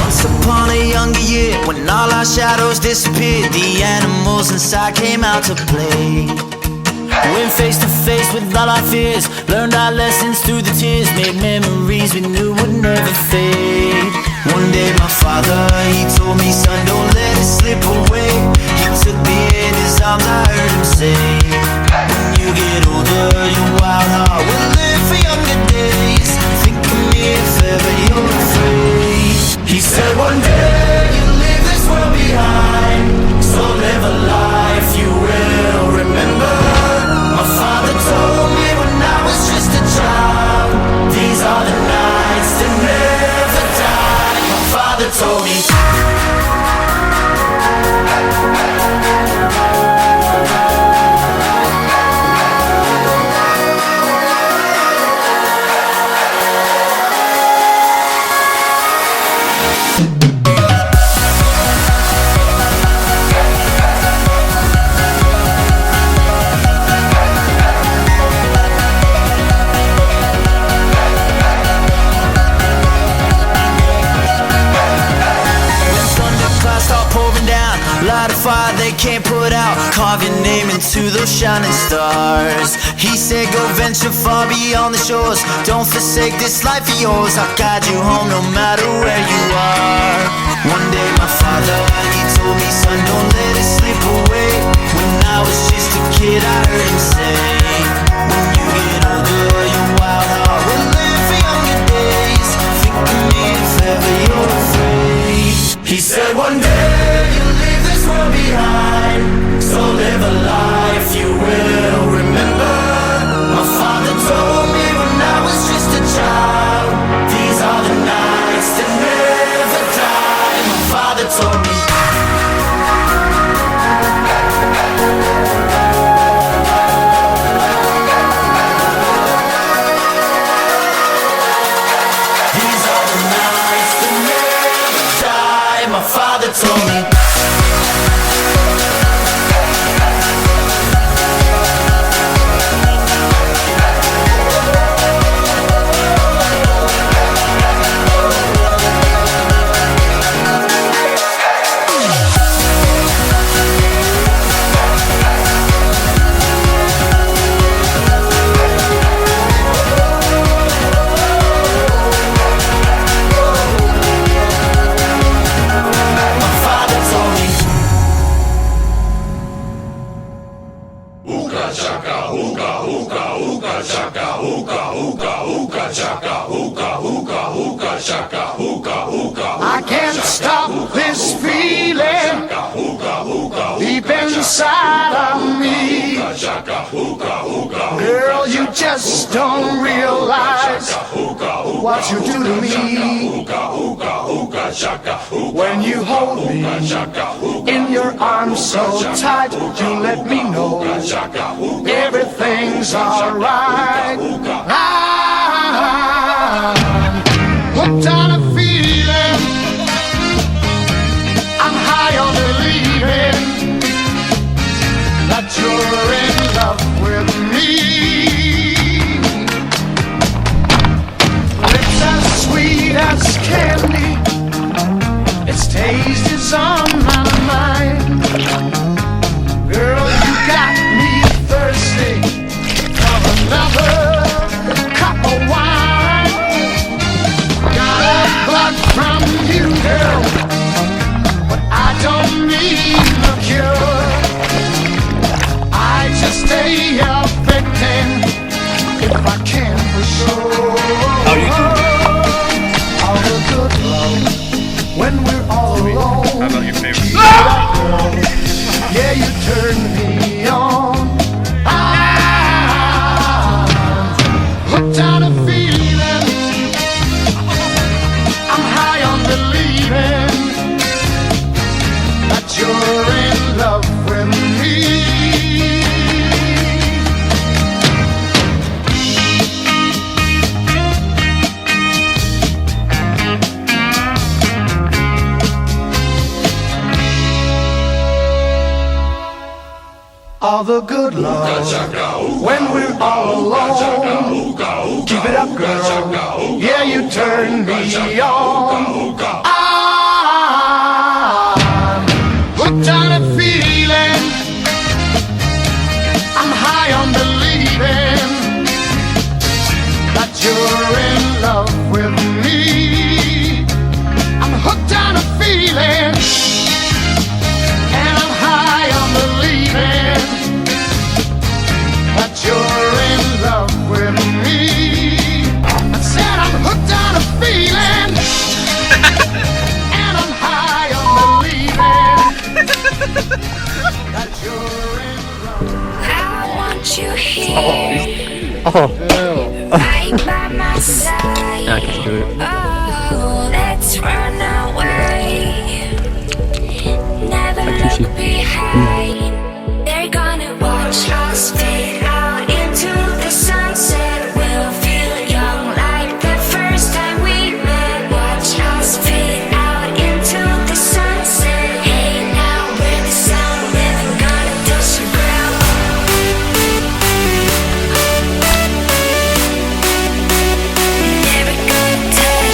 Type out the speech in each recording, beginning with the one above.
Once upon a younger year, when all our shadows disappeared, the animals inside came out to play. Went face to face with all our fears, learned our lessons through the tears, made memories we knew would never fade. One day my father, he told me, son, don't let it slip away. He took me in his arms, I heard him say, when you get older, your wild heart will live for younger days. Think of me if ever you're afraid. He said one day you'll leave this world behind, so live a life you will remember. My father told me when I was just a child, these are the nights that never die. My father told me. Light a fire they can't put out, carve your name into those shining stars. He said go venture far beyond the shores, don't forsake this life of yours. I'll guide you home no matter where you are. One day my father, he told me, son, don't let it slip away. When I was just a kid I heard him say, when you get older your wild heart will live for younger days. Think of me if ever you're afraid. He said one day you'll leave this world behind, so live a life you will remember. My father told me when I was just a child, these are the nights that never die. My father told me. These are the nights that never die. My father told me. I can't stop this feeling deep inside of me. Girl, you just don't realize what you do to me. When you hold me in your arms so tight, you let me know everything's alright. I'm hooked on a feeling, I'm high on believing that you're in love with me. Lips as sweet as candy, its taste is on my mind. Girl, you got me thirsty for another cup of wine. From you, girl, but I don't need a cure. I just stay a victim if I can for sure. How you doing? All the good love when we're all alone. How about your favorite? Keep it up, girl. Yeah, you turn me on. I'm hooked on a feeling. That you're in love with me. All the good love when we're all alone. Keep it up, girl. Yeah, you turn me on. right by my side. Okay, good. Oh, let's run away. Never look behind. They're gonna watch us fade out into the sunset. We'll feel young like the first time we met. Watch us fade out into the sunset. Hey, now we're the sound, never gonna touch the ground. Never gonna touch.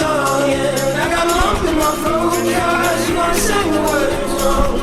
song, yeah. I got a lump in my throat, 'cause you gonna sing the words wrong.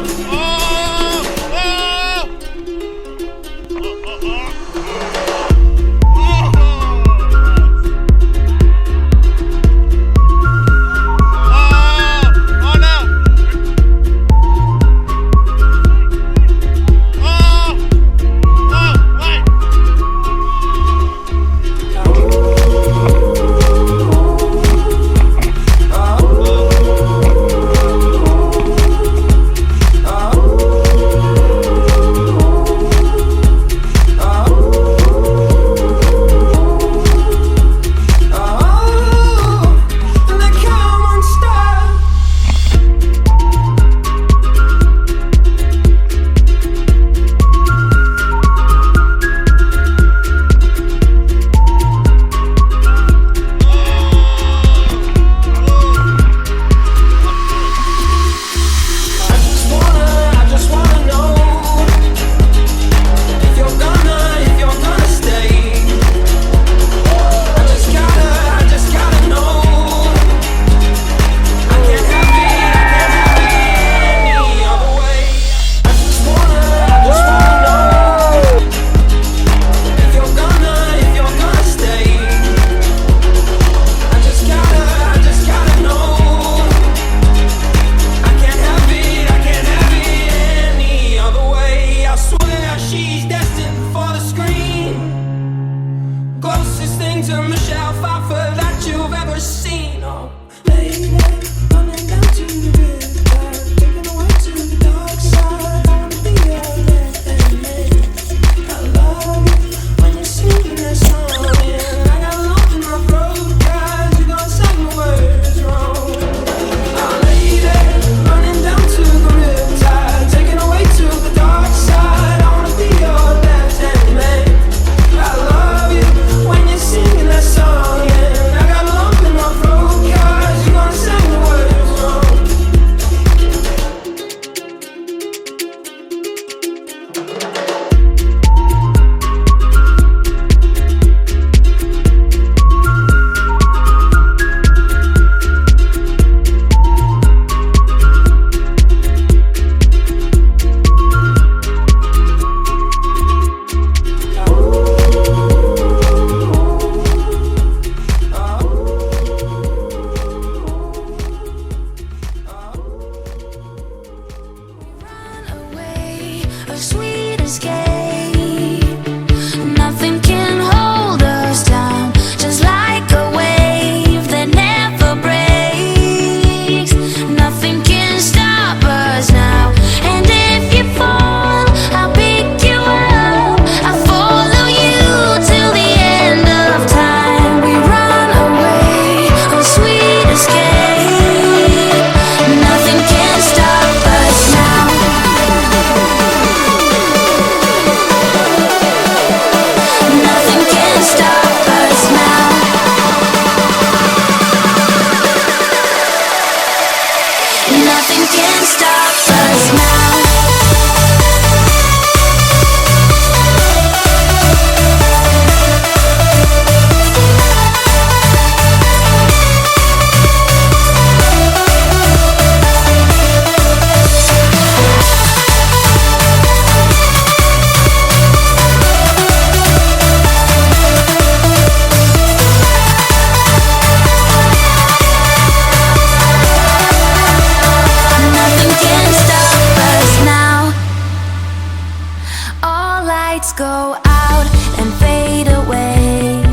lights go out and fade away.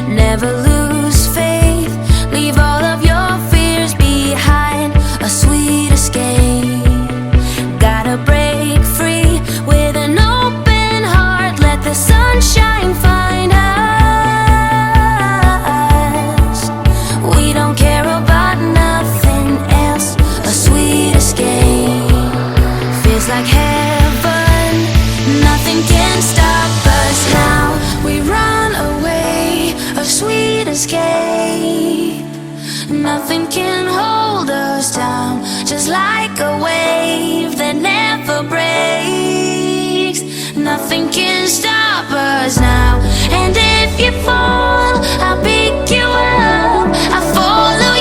Never lose faith, leave all of your fears behind. A sweet escape, gotta break free with an open heart. Let the sunshine find us. We don't care about nothing else. A sweet escape feels like heaven. Nothing can stop us now. We run away, a sweet escape. Nothing can hold us down, just like a wave that never breaks. Nothing can stop us now. And if you fall, I'll pick you up, I'll follow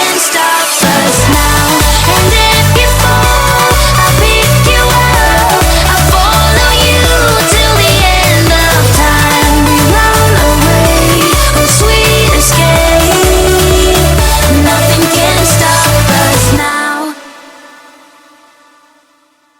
can stop us.